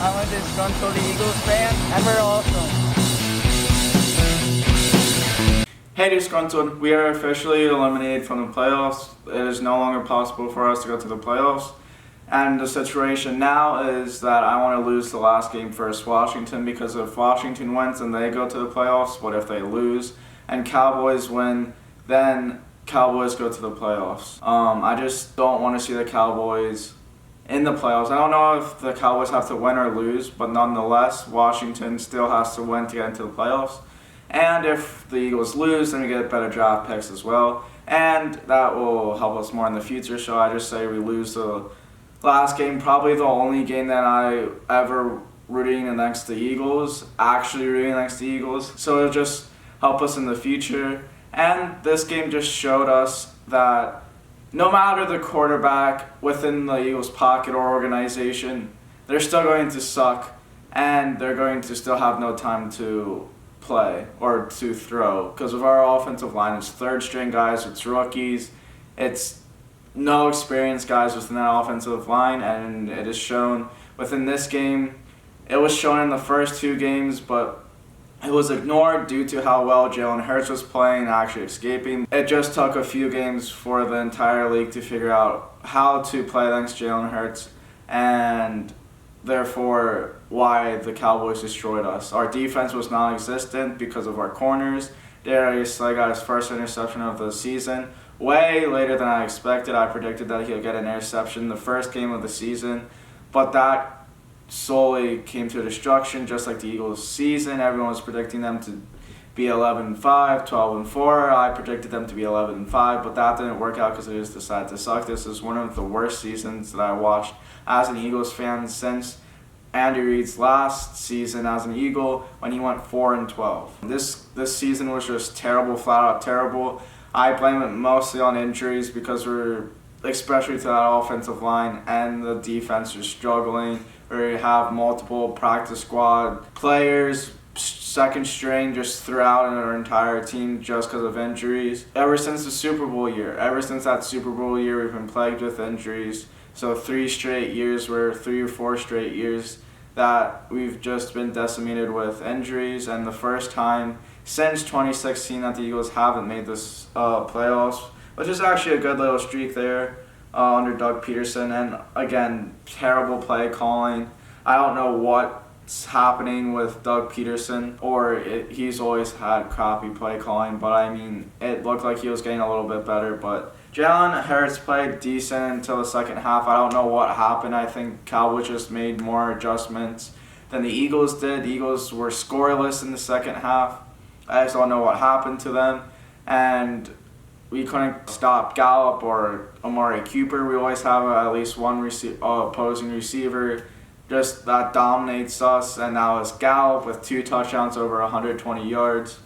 I'm a disgruntled Eagles fan, and we're awesome. Hey Disgruntled, we are officially eliminated from the playoffs. It is no longer possible for us to go to the playoffs. And the situation now is that I want to lose the last game versus Washington, because if Washington wins, then they go to the playoffs. But if they lose and Cowboys win, then Cowboys go to the playoffs. I just don't want to see the Cowboys in the playoffs. I don't know if the Cowboys have to win or lose, but nonetheless, Washington still has to win to get into the playoffs. And if the Eagles lose, then we get better draft picks as well. And that will help us more in the future. So I just say we lose the last game, probably the only game that I ever rooting against the Eagles, actually rooting against the Eagles. So it'll just help us in the future. And this game just showed us that no matter the quarterback within the Eagles' pocket or organization, they're still going to suck, and they're going to still have no time to play or to throw. Because of our offensive line, it's third-string guys, it's rookies, it's no experienced guys within that offensive line, and it is shown within this game. It was shown in the first two games, but it was ignored due to how well Jalen Hurts was playing and actually escaping. It just took a few games for the entire league to figure out how to play against Jalen Hurts, and therefore why the Cowboys destroyed us. Our defense was non-existent because of our corners. Darius Slay got his first interception of the season way later than I expected. I predicted that he'll get an interception the first game of the season, but that solely came to destruction, just like the Eagles' season. Everyone was predicting them to be 11-5, 12-4. I predicted them to be 11-5, but that didn't work out because they just decided to suck. This is one of the worst seasons that I watched as an Eagles fan since Andy Reid's last season as an Eagle when he went 4-12. This season was just terrible, flat out terrible. I blame it mostly on injuries because especially to that offensive line, and the defense is struggling. We have multiple practice squad players, second string, just throughout in our entire team just because of injuries. Ever since that Super Bowl year, we've been plagued with injuries. So 3 or 4 straight years that we've just been decimated with injuries, and the first time since 2016 that the Eagles haven't made this playoffs, which is actually a good little streak there under Doug Peterson. And again, terrible play calling. I don't know what's happening with Doug Peterson, he's always had crappy play calling, but I mean, it looked like he was getting a little bit better. But Jalen Hurts played decent until the second half. I don't know what happened. I think Cowboys just made more adjustments than the Eagles did. The Eagles were scoreless in the second half. I just don't know what happened to them. And we couldn't stop Gallup or Amari Cooper. We always have at least one opposing receiver just that dominates us, and now it's Gallup with 2 touchdowns over 120 yards.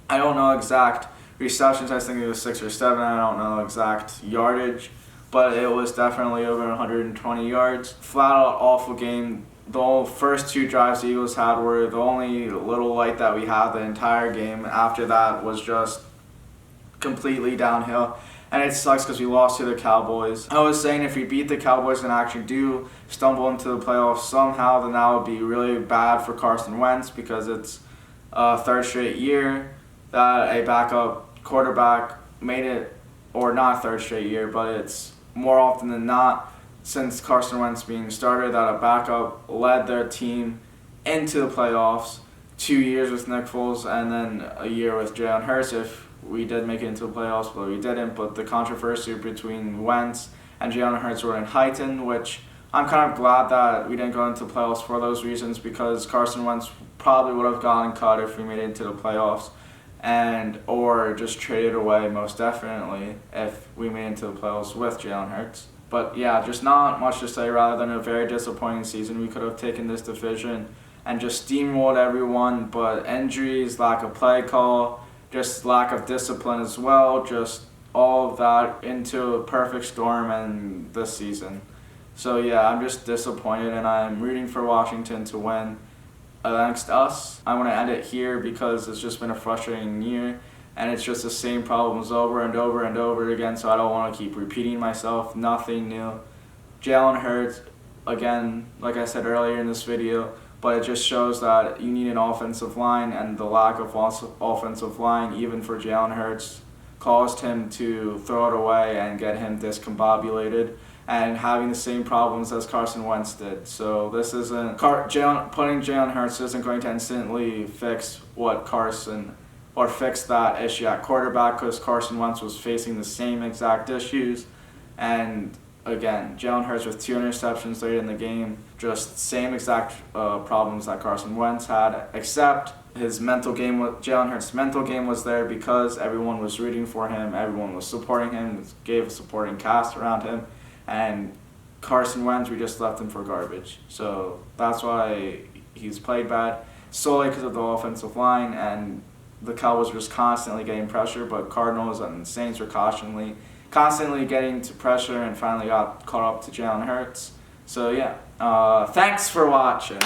I don't know exact receptions. I think it was 6 or 7. I don't know exact yardage, but it was definitely over 120 yards. Flat out awful game. The first 2 drives the Eagles had were the only little light that we had the entire game. After that was just completely downhill, and it sucks because we lost to the Cowboys. I was saying if we beat the Cowboys and actually do stumble into the playoffs somehow, then that would be really bad for Carson Wentz, because it's a 3rd straight year that a backup quarterback made it, or not 3rd straight year, but it's more often than not since Carson Wentz being started that a backup led their team into the playoffs. 2 years with Nick Foles and then a year with Jalen Hurts if we did make it into the playoffs, but we didn't. But the controversy between Wentz and Jalen Hurts were heightened, which I'm kind of glad that we didn't go into the playoffs for those reasons, because Carson Wentz probably would have gotten cut if we made it into the playoffs, or just traded away most definitely if we made it into the playoffs with Jalen Hurts. But yeah, just not much to say. Rather than a very disappointing season, we could have taken this division and just steamrolled everyone. But injuries, lack of play call, just lack of discipline as well, just all of that into a perfect storm in this season. So yeah, I'm just disappointed, and I'm rooting for Washington to win against us. I want to end it here because it's just been a frustrating year, and it's just the same problems over and over and over again, so I don't want to keep repeating myself. Nothing new. Jalen Hurts again, like I said earlier in this video, but it just shows that you need an offensive line, and the lack of offensive line, even for Jalen Hurts, caused him to throw it away and get him discombobulated and having the same problems as Carson Wentz did. So this isn't putting Jalen Hurts isn't going to instantly fix fix that issue at quarterback, because Carson Wentz was facing the same exact issues. And again, Jalen Hurts with 2 interceptions late in the game, just same exact problems that Carson Wentz had, except Jalen Hurts' mental game was there because everyone was rooting for him, everyone was supporting him, gave a supporting cast around him, and Carson Wentz, we just left him for garbage. So that's why he's played bad, solely because of the offensive line, and the Cowboys were just constantly getting pressure, but Cardinals and Saints were constantly getting to pressure and finally got caught up to Jalen Hurts. So yeah, thanks for watching.